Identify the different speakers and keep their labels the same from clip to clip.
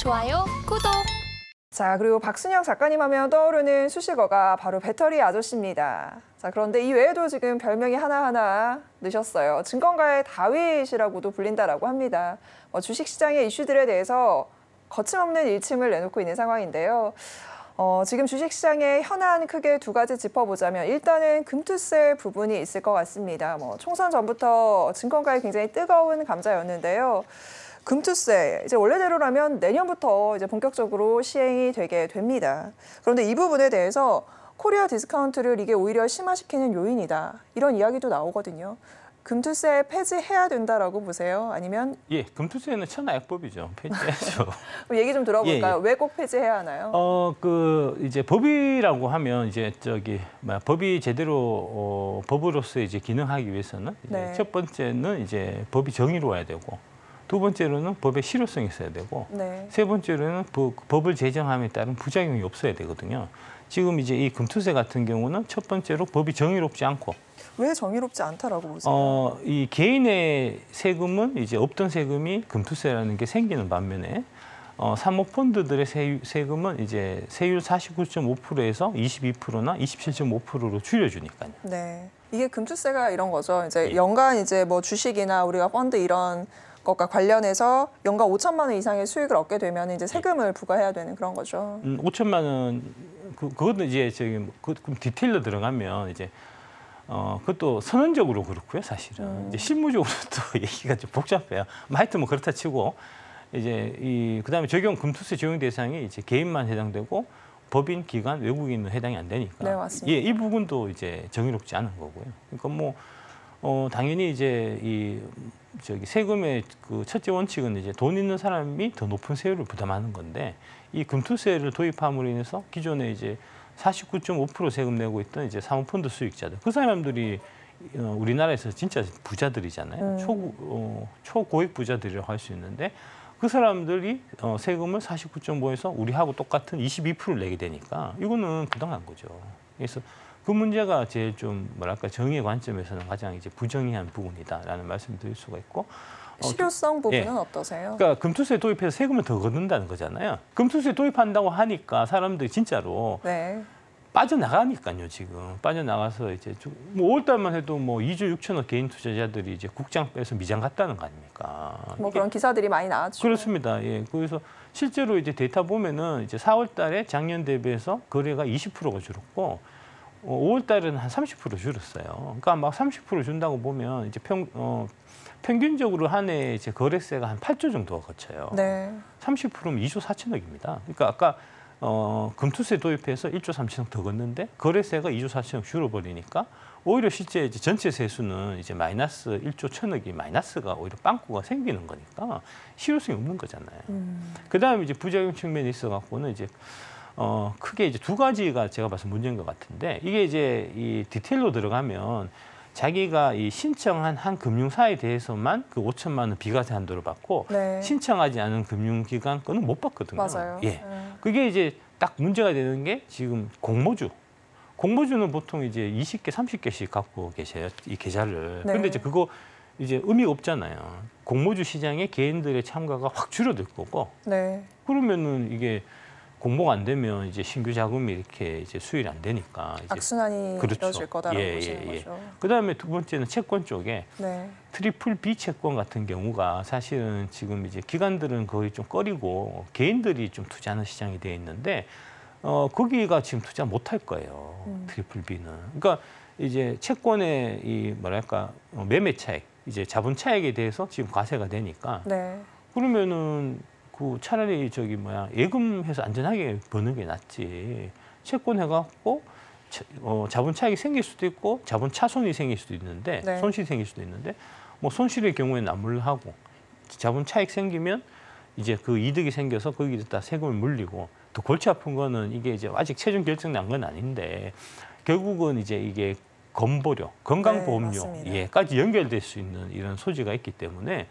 Speaker 1: 좋아요, 구독.
Speaker 2: 자, 그리고 박순영 작가님 하면 떠오르는 수식어가 바로 배터리 아저씨입니다. 자, 그런데 이 외에도 지금 별명이 하나하나 넣으셨어요. 증권가의 다윗이라고도 불린다라고 합니다. 주식시장의 이슈들에 대해서 거침없는 일침을 내놓고 있는 상황인데요. 지금 주식시장의 현안 크게 두 가지 짚어보자면 일단은 금투세 부분이 있을 것 같습니다. 총선 전부터 증권가에 굉장히 뜨거운 감자였는데요. 금투세, 이제 원래대로라면 내년부터 이제 본격적으로 시행이 되게 됩니다. 그런데 이 부분에 대해서 코리아 디스카운트를 이게 오히려 심화시키는 요인이다. 이런 이야기도 나오거든요. 금투세 폐지해야 된다라고 보세요? 아니면?
Speaker 3: 예, 금투세는 천하약법이죠. 폐지해야죠.
Speaker 2: 얘기 좀 들어볼까요? 왜 꼭 폐지해야 하나요?
Speaker 3: 이제 법이라고 하면 이제 법이 제대로 법으로서 이제 기능하기 위해서는 이제 첫 번째는 이제 법이 정의로워야 되고, 두 번째로는 법의 실효성이 있어야 되고, 세 번째로는 법을 제정함에 따른 부작용이 없어야 되거든요. 지금 이제 이 금투세 같은 경우는 첫 번째로 법이 정의롭지 않고.
Speaker 2: 왜 정의롭지 않다라고 보세요?
Speaker 3: 이 개인의 세금은 이제 없던 세금이 금투세라는 게 생기는 반면에 사모펀드들의 세금은 이제 세율 49.5%에서 22%나 27.5%로 줄여주니까요.
Speaker 2: 네, 이게 금투세가 이런 거죠. 이제 연간 이제 주식이나 우리가 펀드 이런 것과 관련해서 연간 5천만 원 이상의 수익을 얻게 되면 이제 세금을 부과해야 되는 그런 거죠.
Speaker 3: 5천만 원 그것도 이제 그럼 디테일로 들어가면 이제 그것도 선언적으로 그렇고요, 사실은. 이제 실무적으로 또 얘기가 좀 복잡해요. 하여튼 그렇다 치고 이제 그다음에 금투세 적용 대상이 이제 개인만 해당되고 법인, 기관, 외국인은 해당이 안 되니까.
Speaker 2: 네, 맞습니다.
Speaker 3: 이 부분도 이제 정의롭지 않은 거고요. 그러니까 당연히 이제 세금의 그 첫째 원칙은 이제 돈 있는 사람이 더 높은 세율을 부담하는 건데, 이 금투세를 도입함으로 인해서 기존에 이제 49.5% 세금 내고 있던 이제 사모펀드 수익자들, 그 사람들이 우리나라에서 진짜 부자들이잖아요. 초고액 부자들이라고 할 수 있는데, 그 사람들이 세금을 49.5에서 우리하고 똑같은 22%를 내게 되니까 이거는 부당한 거죠. 그래서 그 문제가 제일 좀 정의의 관점에서는 가장 이제 부정의한 부분이다라는 말씀을 드릴 수가 있고.
Speaker 2: 실효성 부분은 어떠세요?
Speaker 3: 그러니까 금투세 도입해서 세금을 더 걷는다는 거잖아요. 금투세 도입한다고 하니까 사람들이 진짜로 빠져나가니까요. 지금 빠져나가서 이제 5월달만 해도 2조 6천억 개인 투자자들이 이제 국장 빼서 미장 갔다는 거 아닙니까?
Speaker 2: 그런 기사들이 많이 나왔죠.
Speaker 3: 그렇습니다. 예. 그래서 실제로 이제 데이터 보면은 이제 4월달에 작년 대비해서 거래가 20%가 줄었고, 5월달에는 한 30% 줄었어요. 그러니까 막 30% 준다고 보면 이제 평균적으로 한 해 이제 거래세가 한 8조 정도가 거쳐요. 30%면 2조 4천억입니다. 그러니까 아까 금투세 도입해서 1조 3천억 더 걷는데 거래세가 2조 4천억 줄어버리니까 오히려 실제 이제 전체 세수는 이제 마이너스 1조 1천억이 마이너스가 오히려 빵꾸가 생기는 거니까 실효성이 없는 거잖아요. 그다음에 이제 부작용 측면이 있어 갖고는 이제 크게 이제 두 가지가 제가 봐서 문제인 것 같은데, 이게 이제 이 디테일로 들어가면 자기가 이 신청한 한 금융사에 대해서만 그 5천만 원 비과세 한도를 받고 신청하지 않은 금융기관 거는 못 받거든요.
Speaker 2: 맞아요.
Speaker 3: 예. 그게 이제 딱 문제가 되는 게 지금 공모주는 보통 이제 20개, 30개씩 갖고 계셔요, 이 계좌를. 근데 이제 그거 이제 의미가 없잖아요. 공모주 시장에 개인들의 참가가 확 줄어들 거고. 그러면은 이게 공모가 안 되면 이제 신규 자금이 이렇게 이제 수율이 안 되니까 이제
Speaker 2: 악순환이 이어질 거다라고 보시는 거죠.
Speaker 3: 그다음에 두 번째는 채권 쪽에 트리플 B 채권 같은 경우가 사실은 지금 이제 기관들은 거의 좀 꺼리고 개인들이 좀 투자하는 시장이 되어 있는데 거기가 지금 투자 못 할 거예요. 트리플 B는. 그러니까 이제 채권의 이 매매 차익, 이제 자본 차익에 대해서 지금 과세가 되니까 그러면은 차라리 예금해서 안전하게 버는 게 낫지. 채권 해갖고 자본 차익이 생길 수도 있고 자본 차손이 생길 수도 있는데 손실이 생길 수도 있는데 손실의 경우에는 납물하고 자본 차익 생기면 이제 그 이득이 생겨서 거기에다 세금을 물리고, 또 골치 아픈 거는 이게 이제 아직 최종 결정 난 건 아닌데 결국은 이제 이게 건강보험료까지 연결될 수 있는 이런 소지가 있기 때문에.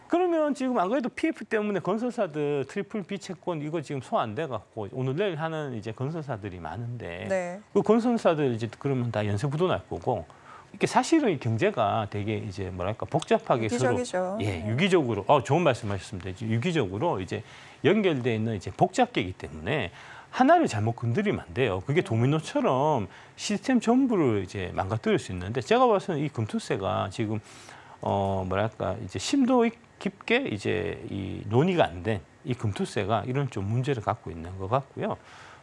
Speaker 3: 그러면 지금 안 그래도 PF 때문에 건설사들 트리플 B 채권 이거 지금 소 안 돼 갖고 오늘 내일 하는 이제 건설사들이 많은데 그 건설사들 이제 그러면 다 연쇄부도 날 거고, 이게 사실은 이 경제가 되게 이제 뭐랄까 복잡하게
Speaker 2: 유기적이죠.
Speaker 3: 서로 유기적으로 좋은 말씀하셨습니다. 유기적으로 이제 연결돼 있는 이제 복잡계이기 때문에 하나를 잘못 건드리면 안 돼요. 그게 도미노처럼 시스템 전부를 이제 망가뜨릴 수 있는데 제가 봐서는 이 금투세가 지금 뭐랄까 이제 심도 깊게 이제 이 논의가 안 된 이 금투세가 이런 좀 문제를 갖고 있는 것 같고요.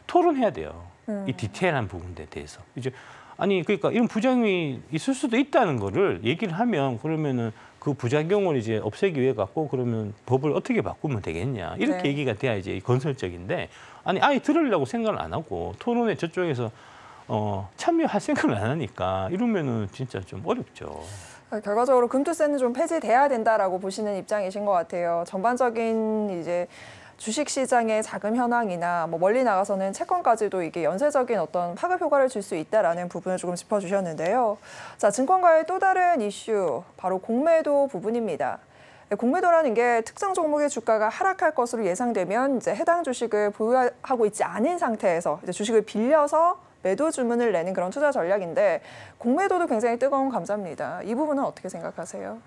Speaker 3: 토론해야 돼요. 이 디테일한 부분에 대해서 이제 아니 그러니까 이런 부작용이 있을 수도 있다는 거를 얘기를 하면 그러면은 그 부작용을 이제 없애기 위해 갖고 그러면 법을 어떻게 바꾸면 되겠냐 이렇게
Speaker 2: 네.
Speaker 3: 얘기가 돼야 이제 건설적인데 아니 아예 들으려고 생각을 안 하고 토론에 저쪽에서 참여할 생각을 안 하니까 이러면은 진짜 좀 어렵죠.
Speaker 2: 결과적으로 금투세는 좀 폐지돼야 된다라고 보시는 입장이신 것 같아요. 전반적인 이제 주식 시장의 자금 현황이나 뭐 멀리 나가서는 채권까지도 이게 연쇄적인 어떤 파급 효과를 줄 수 있다라는 부분을 조금 짚어주셨는데요. 자, 증권가의 또 다른 이슈 바로 공매도 부분입니다. 공매도라는 게 특정 종목의 주가가 하락할 것으로 예상되면 이제 해당 주식을 보유하고 있지 않은 상태에서 이제 주식을 빌려서 매도 주문을 내는 그런 투자 전략인데 공매도도 굉장히 뜨거운 감자입니다. 이 부분은 어떻게 생각하세요?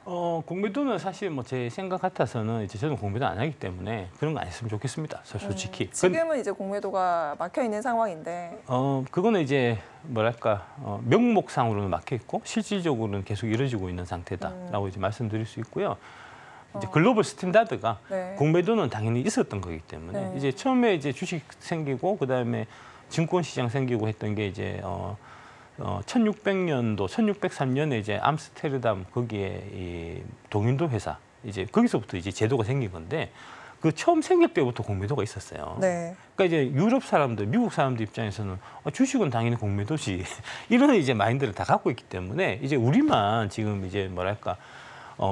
Speaker 3: 공매도는 사실 뭐 제 생각 같아서는 이제 저는 공매도 안 하기 때문에 그런 거 안 했으면 좋겠습니다. 솔직히.
Speaker 2: 지금은 이제 공매도가 막혀 있는 상황인데.
Speaker 3: 그거는 이제 뭐랄까 명목상으로는 막혀 있고 실질적으로는 계속 이루어지고 있는 상태다라고 이제 말씀드릴 수 있고요. 이제 글로벌 스탠다드가
Speaker 2: 네.
Speaker 3: 공매도는 당연히 있었던 거기 때문에
Speaker 2: 네.
Speaker 3: 이제 처음에 이제 주식 생기고 그다음에 증권 시장 생기고 했던 게 이제 1600년도 1603년에 이제 암스테르담 거기에 이 동인도 회사 이제 거기서부터 이제 제도가 생긴 건데 그 처음 생길 때부터 공매도가 있었어요.
Speaker 2: 네.
Speaker 3: 그러니까 이제 유럽 사람들, 미국 사람들 입장에서는 주식은 당연히 공매도지 이런 이제 마인드를 다 갖고 있기 때문에 이제 우리만 지금 이제 뭐랄까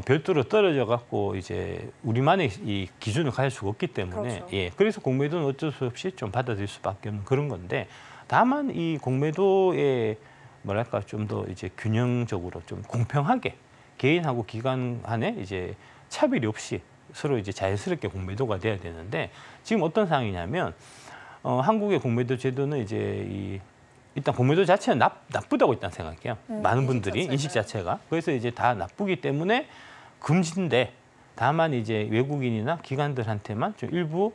Speaker 3: 별도로 떨어져 갖고 이제 우리만의 이 기준을 가질 수가 없기 때문에
Speaker 2: 그렇죠.
Speaker 3: 그래서 공매도는 어쩔 수 없이 좀 받아들일 수밖에 없는 그런 건데 다만 이 공매도의 뭐랄까 좀 더 이제 균형적으로 좀 공평하게 개인하고 기관 간에 이제 차별이 없이 서로 이제 자연스럽게 공매도가 돼야 되는데 지금 어떤 상황이냐면 한국의 공매도 제도는 이제 일단 공매도 자체는 나쁘다고 일단 생각해요. 많은 분들이 인식 자체가. 그래서 이제 다 나쁘기 때문에 금지인데 다만 이제 외국인이나 기관들한테만 좀 일부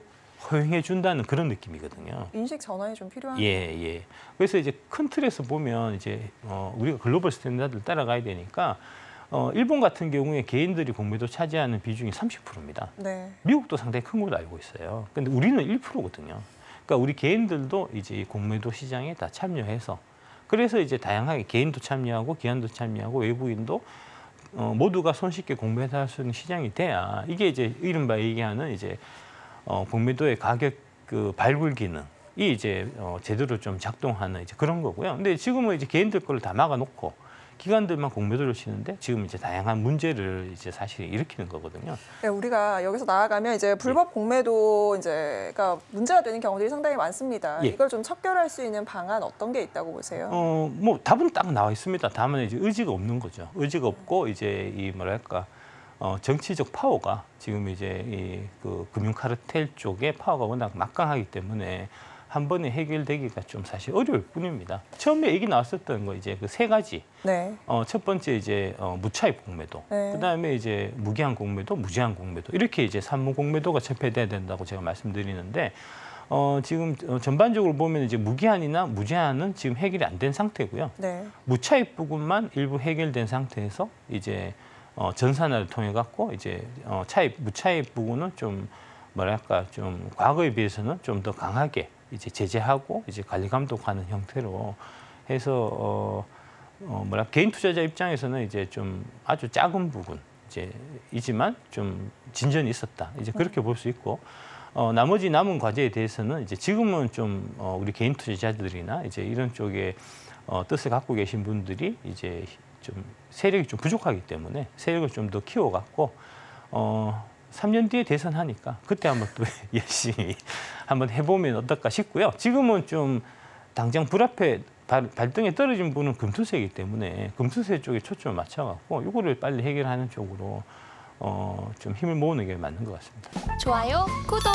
Speaker 3: 허용해 준다는 그런 느낌이거든요.
Speaker 2: 인식 전환이 좀 필요한.
Speaker 3: 예. 그래서 이제 큰 틀에서 보면 이제 우리가 글로벌 스탠다드를 따라가야 되니까 일본 같은 경우에 개인들이 공매도 차지하는 비중이 30%입니다.
Speaker 2: 네.
Speaker 3: 미국도 상당히 큰 걸로 알고 있어요. 근데 우리는 1%거든요. 그러니까 우리 개인들도 이제 이 공매도 시장에 다 참여해서 그래서 이제 다양하게 개인도 참여하고 기관도 참여하고 외국인도 모두가 손쉽게 공매도할 수 있는 시장이 돼야 이게 이제 이른바 얘기하는 이제 공매도의 가격 그 발굴 기능이 이제 제대로 좀 작동하는 이제 그런 거고요. 근데 지금은 이제 개인들 거를 다 막아놓고 기관들만 공매도를 치는데 지금 이제 다양한 문제를 이제 사실 일으키는 거거든요.
Speaker 2: 네, 우리가 여기서 나아가면 이제 불법 공매도 이제가 문제가 되는 경우들이 상당히 많습니다.
Speaker 3: 예.
Speaker 2: 이걸 좀 척결할 수 있는 방안 어떤 게 있다고 보세요?
Speaker 3: 뭐 답은 딱 나와 있습니다. 다만 이제 의지가 없는 거죠. 의지가 없고 이제 이 뭐랄까 정치적 파워가 지금 이제 그 금융 카르텔 쪽의 파워가 워낙 막강하기 때문에 한 번에 해결되기가 좀 사실 어려울 뿐입니다. 처음에 얘기 나왔었던 거 이제 그 세 가지.
Speaker 2: 네.
Speaker 3: 첫 번째 이제 무차입 공매도.
Speaker 2: 네.
Speaker 3: 그다음에 이제 무기한 공매도, 무제한 공매도. 이렇게 이제 산무 공매도가 철폐돼야 된다고 제가 말씀드리는데 지금 전반적으로 보면 이제 무기한이나 무제한은 지금 해결이 안 된 상태고요.
Speaker 2: 네.
Speaker 3: 무차입 부분만 일부 해결된 상태에서 이제 전산화를 통해 갖고 이제 무차입 부분은 좀 뭐랄까 좀 과거에 비해서는 좀 더 강하게 이제 제재하고 이제 관리 감독하는 형태로 해서 뭐랄까 개인 투자자 입장에서는 이제 좀 아주 작은 부분 이지만 좀 진전이 있었다 이제 그렇게 볼 수 있고 나머지 남은 과제에 대해서는 이제 지금은 좀 우리 개인 투자자들이나 이제 이런 쪽에 뜻을 갖고 계신 분들이 이제 좀 세력이 좀 부족하기 때문에 세력을 좀 더 키워갖고 3년 뒤에 대선하니까 그때 한번 또 열심히 한번 해보면 어떨까 싶고요. 지금은 좀 당장 불 앞에 발등에 떨어진 분은 금투세이기 때문에 금투세 쪽에 초점을 맞춰갖고 이거를 빨리 해결하는 쪽으로 좀 힘을 모으는 게 맞는 것 같습니다.
Speaker 1: 좋아요, 구독!